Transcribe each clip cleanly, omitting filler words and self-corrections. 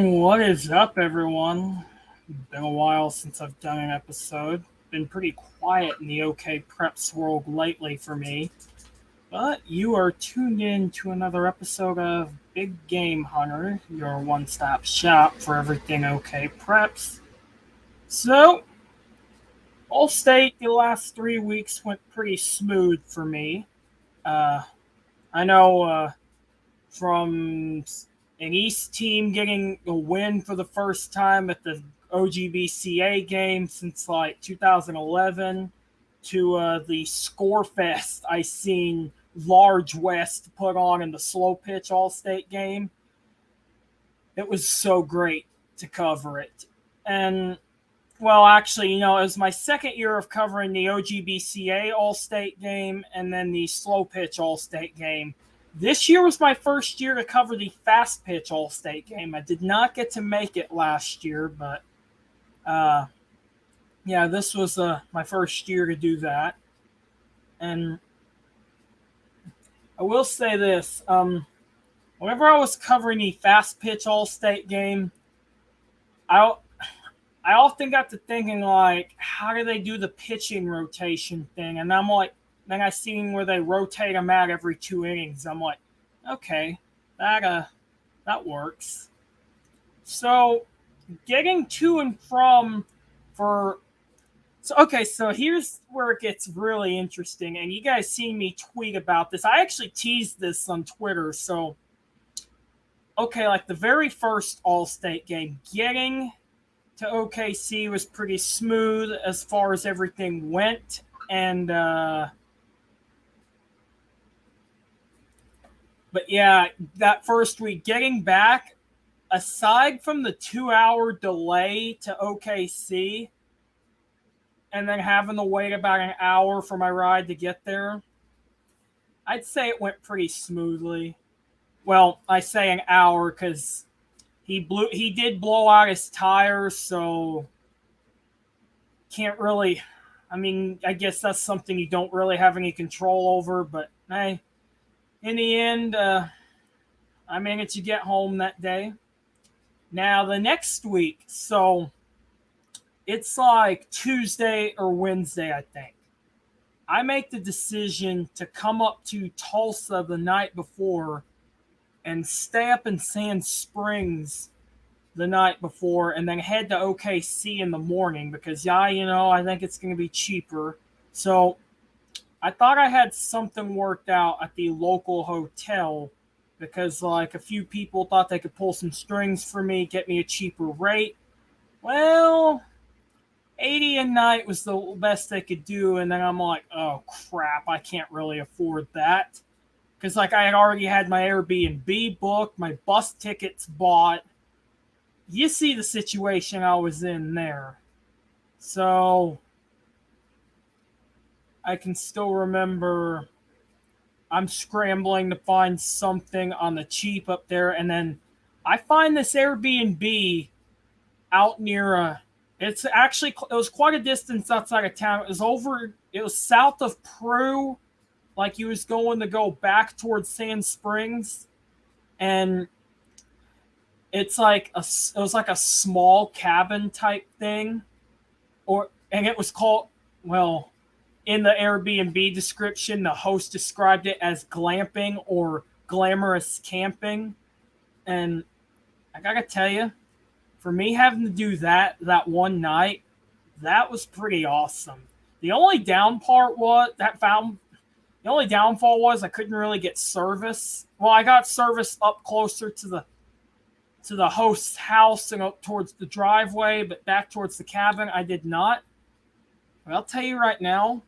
What is up, everyone? Been a while since I've done an episode. Been pretty quiet in the OKPreps world lately for me. But you are tuned in to another episode of Big Game Hunter, your one-stop shop for everything OKPreps. So, All-State, the last 3 weeks went pretty smooth for me. Uh, I know from an East team getting a win for the first time at the OGBCA game since like 2011 to the score fest I seen Large West put on in the slow pitch All-State game. It was so great to cover it. And, well, actually, it was my second year of covering the OGBCA All-State game and then the slow pitch All-State game. This year was my first year to cover the fast pitch All-State game. I did not get to make it last year, but this was my first year to do that. And I will say this, whenever I was covering the fast pitch All-State game, I often got to thinking, like, how do they do the pitching rotation thing? And I'm like, then I seen where they rotate them out every 2 innings. I'm like, okay, that works. So getting to and from so here's where it gets really interesting. And you guys seen me tweet about this. I actually teased this on Twitter. So, okay, like the very first All-State game, getting to OKC was pretty smooth as far as everything went. And, but yeah, that first week, getting back, aside from the 2-hour delay to OKC and then having to wait about an hour for my ride to get there, I'd say it went pretty smoothly. Well, I say an hour because he did blow out his tires, so can't really, I guess that's something you don't really have any control over, but hey, in the end, I managed to get home that day. Now, the next week, so it's like Tuesday or Wednesday, I think. I make the decision to come up to Tulsa the night before and stay up in Sand Springs the night before and then head to OKC in the morning because, I think it's going to be cheaper. So I thought I had something worked out at the local hotel because, like, a few people thought they could pull some strings for me, get me a cheaper rate. Well, 80 a night was the best they could do, and then I'm like, oh, crap, I can't really afford that. Because, like, I had already had my Airbnb booked, my bus tickets bought. You see the situation I was in there. So I can still remember I'm scrambling to find something on the cheap up there, and then I find this Airbnb out near it was quite a distance outside of town. It was south of Prue, like you was going to go back towards Sand Springs, and it was like a small cabin type thing, and it was called, well, in the Airbnb description, the host described it as glamping or glamorous camping. And I gotta tell you, for me having to do that one night, that was pretty awesome. The only downfall was I couldn't really get service. Well, I got service up closer to the host's house and up towards the driveway, but back towards the cabin, I did not. But I'll tell you right now,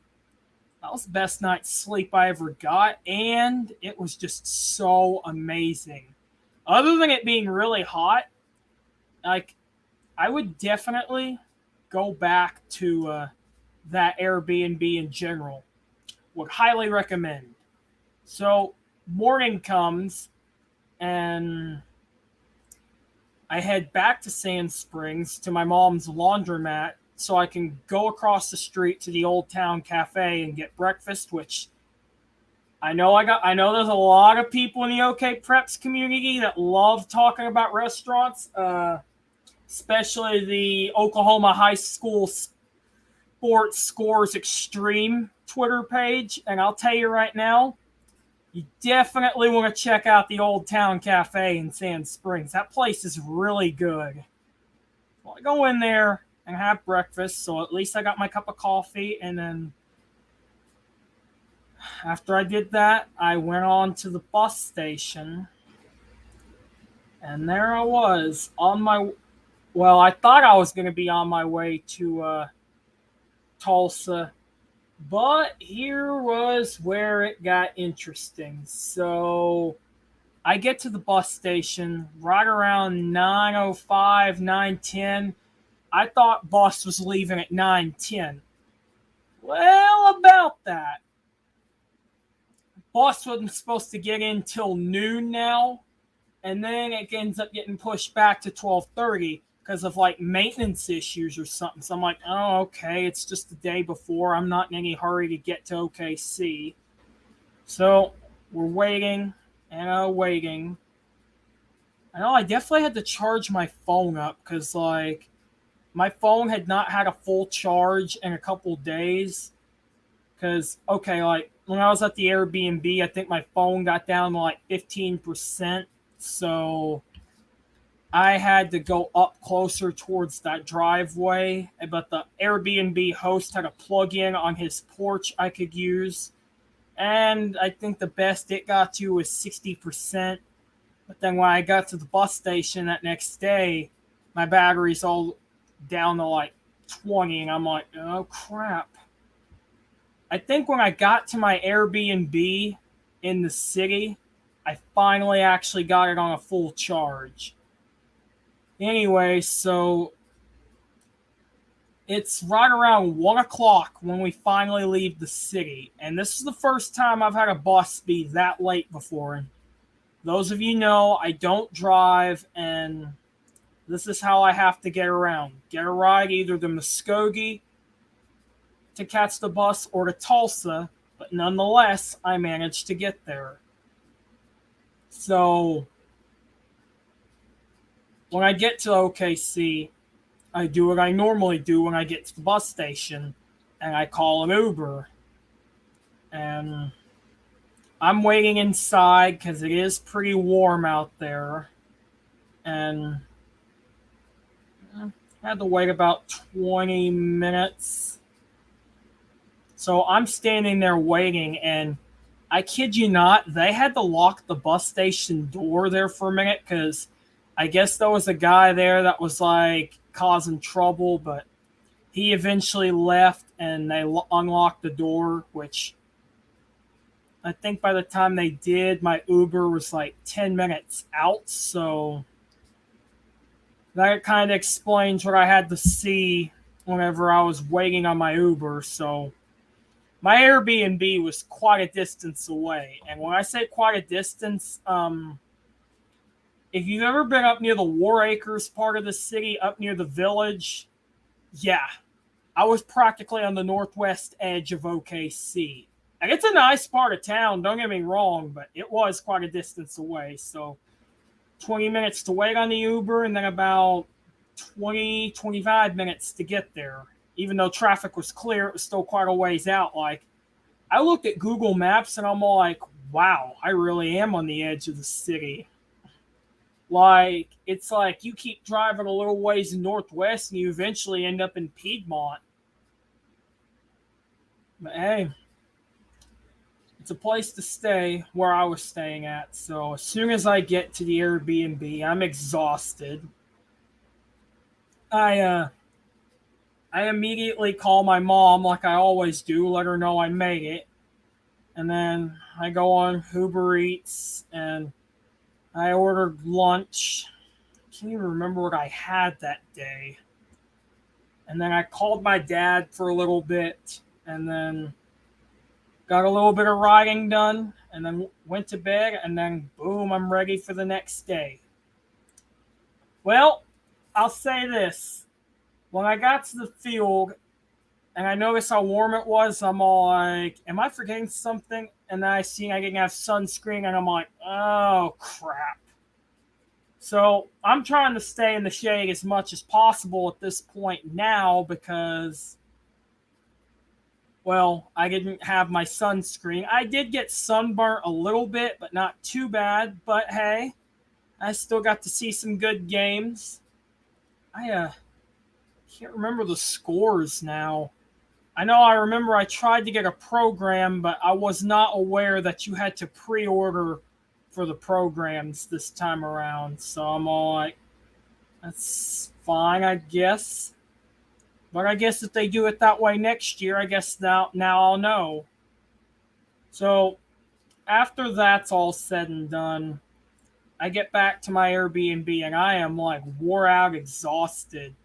that was the best night's sleep I ever got, and it was just so amazing. Other than it being really hot, like, I would definitely go back to that Airbnb in general. Would highly recommend. So, morning comes, and I head back to Sand Springs to my mom's laundromat so I can go across the street to the Old Town Cafe and get breakfast, which I know there's a lot of people in the OKPreps community that love talking about restaurants, especially the Oklahoma High School Sports Scores Extreme Twitter page. And I'll tell you right now, you definitely want to check out the Old Town Cafe in Sand Springs. That place is really good. Well, I go in there and have breakfast, so at least I got my cup of coffee, and then after I did that, I went on to the bus station, and there I was on my. Well, I thought I was going to be on my way to Tulsa, but here was where it got interesting. So I get to the bus station right around 9:05, 9:10. I thought bus was leaving at 9:10. Well, about that. Bus wasn't supposed to get in till noon now, and then it ends up getting pushed back to 12:30 because of like maintenance issues or something. So I'm like, oh, okay, it's just the day before. I'm not in any hurry to get to OKC. So we're waiting and waiting. I know I definitely had to charge my phone up because like my phone had not had a full charge in a couple days. Because, okay, like when I was at the Airbnb, I think my phone got down to like 15%. So I had to go up closer towards that driveway. But the Airbnb host had a plug in on his porch I could use. And I think the best it got to was 60%. But then when I got to the bus station that next day, my battery's all down to like 20. And I'm like, oh crap. I think when I got to my Airbnb in the city, I finally actually got it on a full charge. Anyway, so it's right around 1 o'clock when we finally leave the city. And this is the first time I've had a bus be that late before. And those of you know, I don't drive, and this is how I have to get around. Get a ride either to Muskogee to catch the bus or to Tulsa, but nonetheless, I managed to get there. So when I get to OKC, I do what I normally do when I get to the bus station, and I call an Uber. And I'm waiting inside because it is pretty warm out there. And I had to wait about 20 minutes. So I'm standing there waiting, and I kid you not, they had to lock the bus station door there for a minute because I guess there was a guy there that was like causing trouble, but he eventually left and they unlocked the door, which I think by the time they did, my Uber was like 10 minutes out. So that kind of explains what I had to see whenever I was waiting on my Uber. So my Airbnb was quite a distance away. And when I say quite a distance, if you've ever been up near the War Acres part of the city, up near the village, yeah, I was practically on the northwest edge of OKC. And it's a nice part of town, don't get me wrong, but it was quite a distance away. So 20 minutes to wait on the Uber, and then about 25 minutes to get there. Even though traffic was clear, it was still quite a ways out. Like, I looked at Google Maps and I'm all like, wow, I really am on the edge of the city. Like, it's like you keep driving a little ways northwest and you eventually end up in Piedmont. But hey, it's a place to stay where I was staying at. So as soon as I get to the Airbnb, I'm exhausted. I immediately call my mom like I always do, let her know I made it. And then I go on Uber Eats and I ordered lunch. I can't even remember what I had that day. And then I called my dad for a little bit and then got a little bit of writing done and then went to bed, and then boom, I'm ready for the next day. Well, I'll say this. When I got to the field and I noticed how warm it was. I'm all like, am I forgetting something? And then I see I didn't have sunscreen, and I'm like, oh, crap. So I'm trying to stay in the shade as much as possible at this point now because, well, I didn't have my sunscreen. I did get sunburnt a little bit, but not too bad. But hey, I still got to see some good games. I can't remember the scores now. I remember I tried to get a program, but I was not aware that you had to pre-order for the programs this time around. So I'm all like, that's fine, I guess. But I guess if they do it that way next year, I guess now I'll know. So after that's all said and done, I get back to my Airbnb and I am like wore out, exhausted.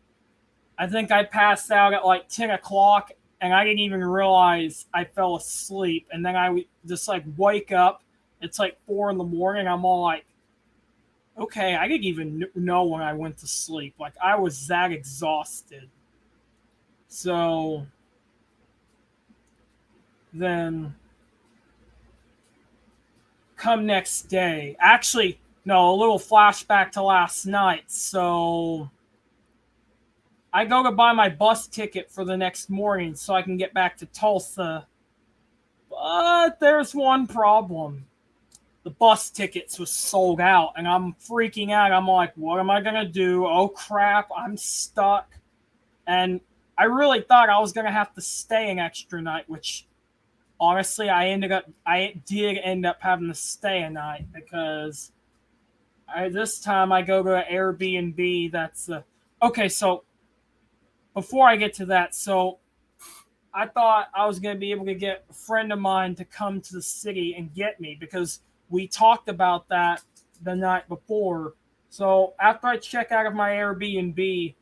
I think I passed out at like 10 o'clock and I didn't even realize I fell asleep. And then I just like wake up. It's like 4 in the morning. I'm all like, okay, I didn't even know when I went to sleep. Like I was that exhausted. So then come next day. Actually, no, a little flashback to last night. So I go to buy my bus ticket for the next morning so I can get back to Tulsa. But there's one problem. The bus tickets was sold out and I'm freaking out. I'm like, what am I going to do? Oh crap, I'm stuck. And I really thought I was going to have to stay an extra night, which honestly, I did end up having to stay a night because this time I go to an Airbnb that's okay. So before I get to that, so I thought I was going to be able to get a friend of mine to come to the city and get me because we talked about that the night before. So after I check out of my Airbnb,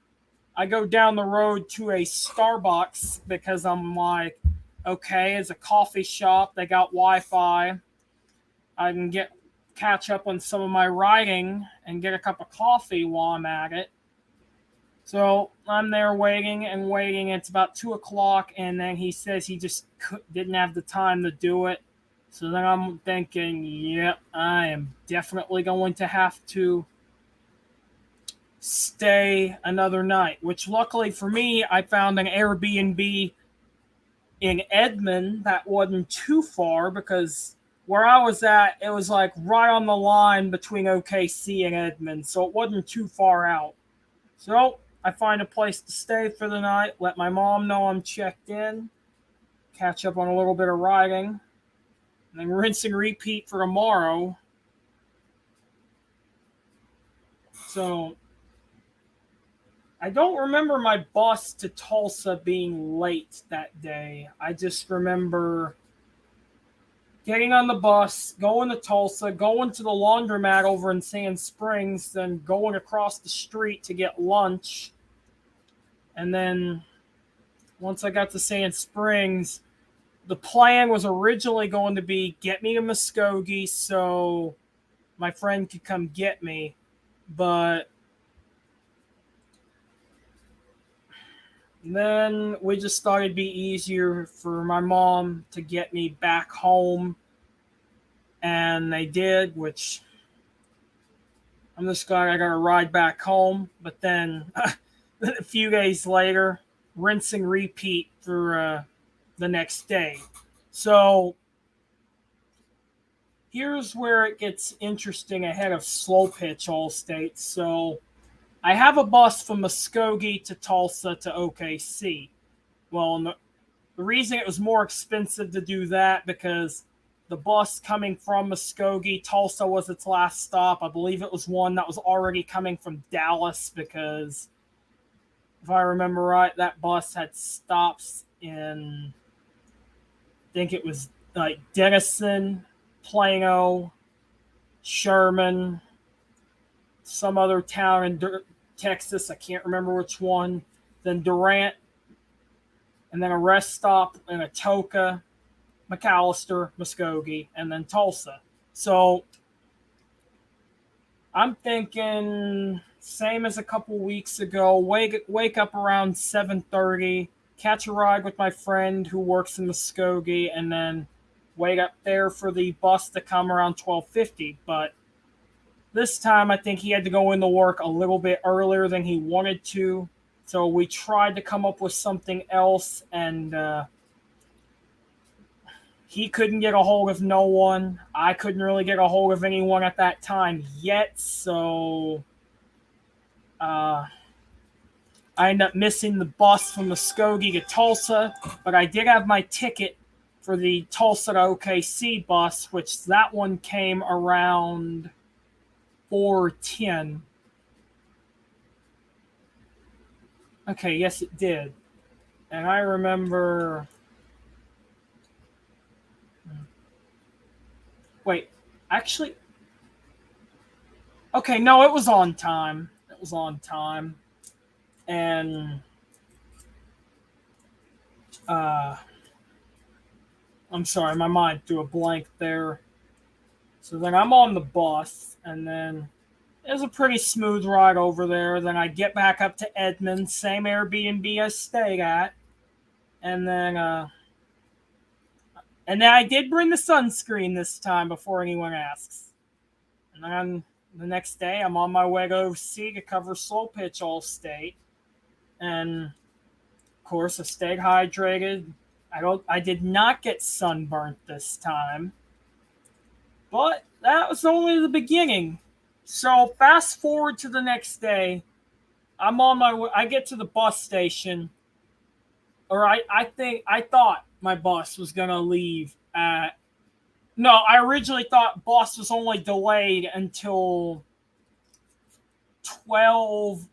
I go down the road to a Starbucks because I'm like, okay, it's a coffee shop. They got Wi-Fi. I can catch up on some of my writing and get a cup of coffee while I'm at it. So I'm there waiting and waiting. It's about 2 o'clock, and then he says he just didn't have the time to do it. So then I'm thinking, yep, I am definitely going to have to stay another night, which luckily for me, I found an Airbnb in Edmond that wasn't too far because where I was at, it was like right on the line between OKC and Edmond, so it wasn't too far out. So I find a place to stay for the night, let my mom know I'm checked in, catch up on a little bit of writing, and then rinse and repeat for tomorrow. So I don't remember my bus to Tulsa being late that day. I just remember getting on the bus, going to Tulsa, going to the laundromat over in Sand Springs, then going across the street to get lunch. And then once I got to Sand Springs, the plan was originally going to be get me to Muskogee so my friend could come get me. But then we just thought it'd be easier for my mom to get me back home. And they did, which I'm just glad I got a ride back home. But then a few days later, rinse and repeat for the next day. So here's where it gets interesting ahead of slow pitch all states. So I have a bus from Muskogee to Tulsa to OKC. Well, the reason it was more expensive to do that because the bus coming from Muskogee, Tulsa was its last stop. I believe it was one that was already coming from Dallas because if I remember right, that bus had stops in, I think it was like Denison, Plano, Sherman, some other town in Texas. I can't remember which one. Then Durant, and then a rest stop in Atoka, McAllister, Muskogee, and then Tulsa. So I'm thinking same as a couple weeks ago. Wake up around 7:30, catch a ride with my friend who works in Muskogee, and then wait up there for the bus to come around 12:50. But this time, I think he had to go into work a little bit earlier than he wanted to. So we tried to come up with something else, and he couldn't get a hold of no one. I couldn't really get a hold of anyone at that time yet. So I ended up missing the bus from Muskogee to Tulsa. But I did have my ticket for the Tulsa to OKC bus, which that one came around 4:10. Okay, yes, it did. And I remember... Wait, actually... Okay, no, it was on time. It was on time. And... I'm sorry, my mind threw a blank there. So then I'm on the bus, and then it was a pretty smooth ride over there. Then I get back up to Edmond, same Airbnb I stayed at. And then I did bring the sunscreen this time before anyone asks. And then the next day, I'm on my way to OC to cover slow pitch all state. And, of course, I stayed hydrated. I did not get sunburnt this time. But that was only the beginning. So fast forward to the next day. I'm on my way. I get to the bus station. Or I thought my bus was going to leave at... No, I originally thought bus was only delayed until 12...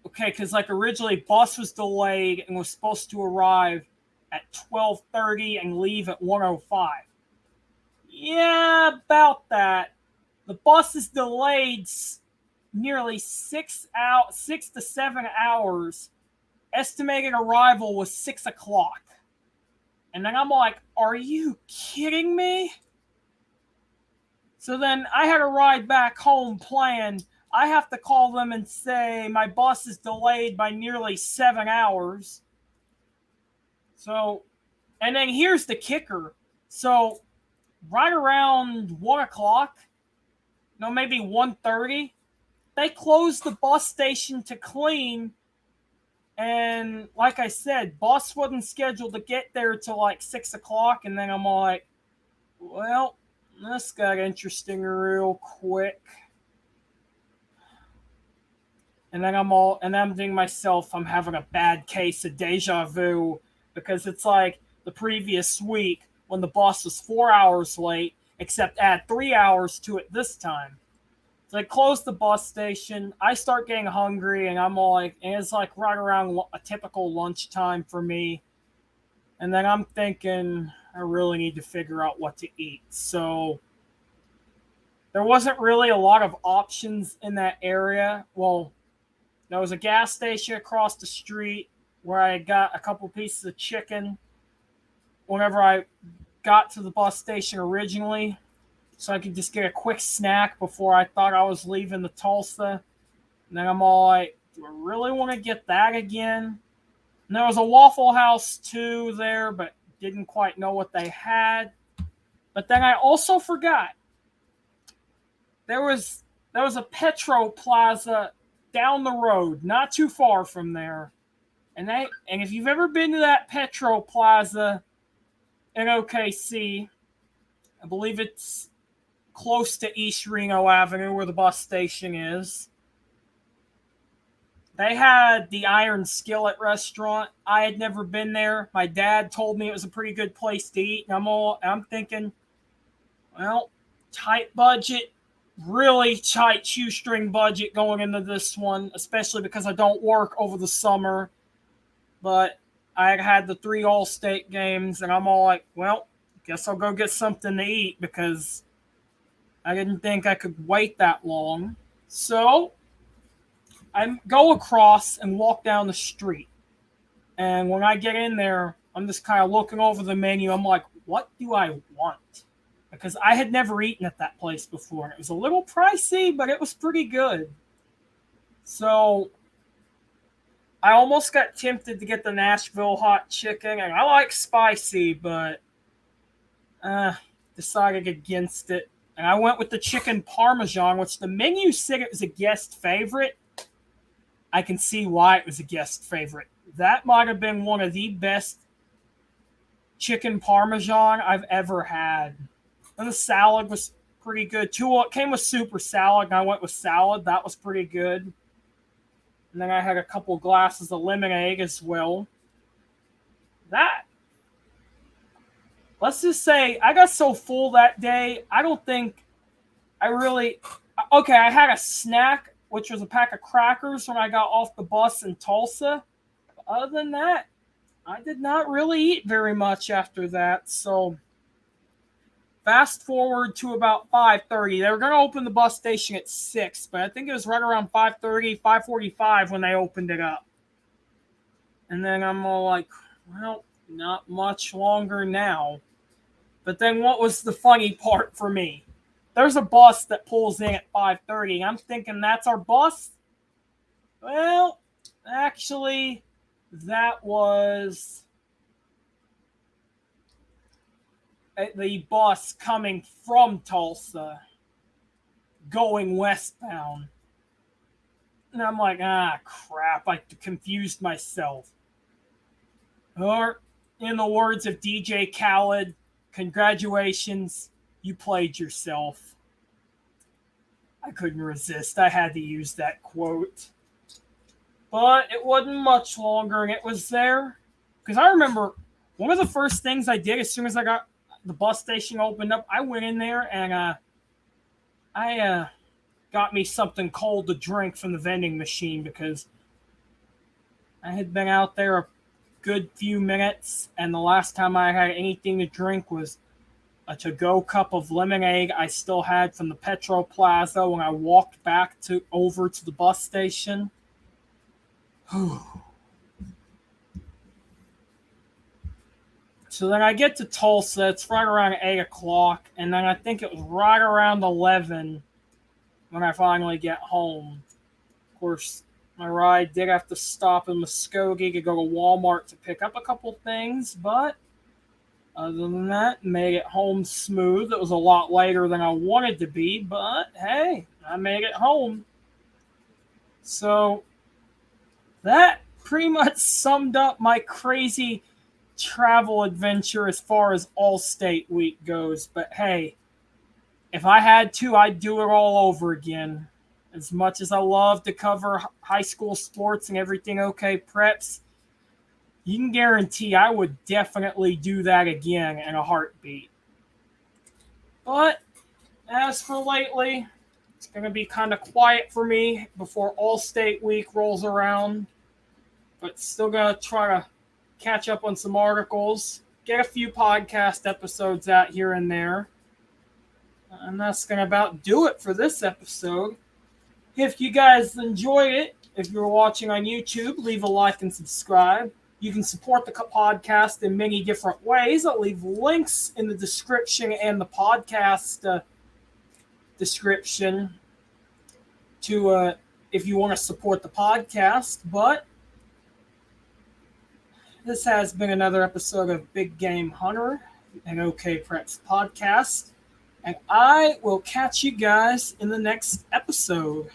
Okay, because originally bus was delayed and was supposed to arrive at 12:30 and leave at 1:05. Yeah, about that. The bus is delayed nearly 6 to 7 hours. Estimated arrival was 6 o'clock. And then I'm like, are you kidding me? So then I had a ride back home planned. I have to call them and say my bus is delayed by nearly 7 hours. So, and then here's the kicker. So, right around 1 o'clock, no, maybe 1:30, they closed the bus station to clean. And like I said, bus wasn't scheduled to get there till 6 o'clock. And then I'm like, well, this got interesting real quick. And then I'm thinking myself, I'm having a bad case of deja vu, because it's like the previous week when the bus was 4 hours late, except add 3 hours to it this time. So they closed the bus station. I start getting hungry, and I'm all like, and it's right around a typical lunchtime for me. And then I'm thinking, I really need to figure out what to eat. So there wasn't really a lot of options in that area. Well, there was a gas station across the street where I got a couple pieces of chicken whenever I got to the bus station originally, so I could just get a quick snack before I thought I was leaving the Tulsa. And then I'm all like, do I really want to get that again? And there was a Waffle House too there, but didn't quite know what they had. But then I also forgot there was a Petro Plaza down the road, not too far from there. And if you've ever been to that Petro Plaza in OKC, I believe it's close to East Reno Avenue where the bus station is. They had the Iron Skillet restaurant. I had never been there. My dad told me it was a pretty good place to eat. And I'm thinking, well, tight budget, really tight shoestring budget going into this one, especially because I don't work over the summer. But I had the 3 All-State games, and I'm all like, well, guess I'll go get something to eat, because I didn't think I could wait that long. So I go across and walk down the street. And when I get in there, I'm just kind of looking over the menu. I'm like, what do I want? Because I had never eaten at that place before. And it was a little pricey, but it was pretty good. So I almost got tempted to get the Nashville hot chicken, and I like spicy, but decided against it. And I went with the chicken parmesan, which the menu said it was a guest favorite. I can see why it was a guest favorite. That might have been one of the best chicken parmesan I've ever had. And the salad was pretty good too. Well, it came with super salad, and I went with salad. That was pretty good. And then I had a couple glasses of lemonade as well. Let's just say I got so full that day, I don't think I really. Okay, I had a snack, which was a pack of crackers when I got off the bus in Tulsa. But other than that, I did not really eat very much after that. So fast forward to about 5:30. They were going to open the bus station at 6, but I think it was right around 5:30, 5:45 when they opened it up. And then I'm all like, well, not much longer now. But then what was the funny part for me? There's a bus that pulls in at 5:30. I'm thinking that's our bus? Well, actually, that was the bus coming from Tulsa going westbound. And I'm like, crap, I confused myself. Or, in the words of DJ Khaled, congratulations, you played yourself. I couldn't resist. I had to use that quote. But it wasn't much longer, and it was there. Because I remember one of the first things I did as soon as I got the bus station opened up, I went in there and I got me something cold to drink from the vending machine because I had been out there a good few minutes, and the last time I had anything to drink was a to-go cup of lemonade I still had from the Petro Plaza when I walked back over to the bus station. So then I get to Tulsa. It's right around 8 o'clock, and then I think it was right around 11 when I finally get home. Of course, my ride did have to stop in Muskogee to go to Walmart to pick up a couple things, but other than that, made it home smooth. It was a lot later than I wanted to be, but hey, I made it home. So that pretty much summed up my crazy travel adventure as far as All-State Week goes. But hey, if I had to, I'd do it all over again. As much as I love to cover high school sports and everything OKPreps, you can guarantee I would definitely do that again in a heartbeat. But as for lately, it's going to be kind of quiet for me before All-State Week rolls around. But still going to try to catch up on some articles, get a few podcast episodes out here and there. And that's going to about do it for this episode. If you guys enjoyed it, if you're watching on YouTube, leave a like and subscribe. You can support the podcast in many different ways. I'll leave links in the description and the podcast description to if you want to support the podcast. But this has been another episode of Big Game Hunter and OKPreps Podcast. And I will catch you guys in the next episode.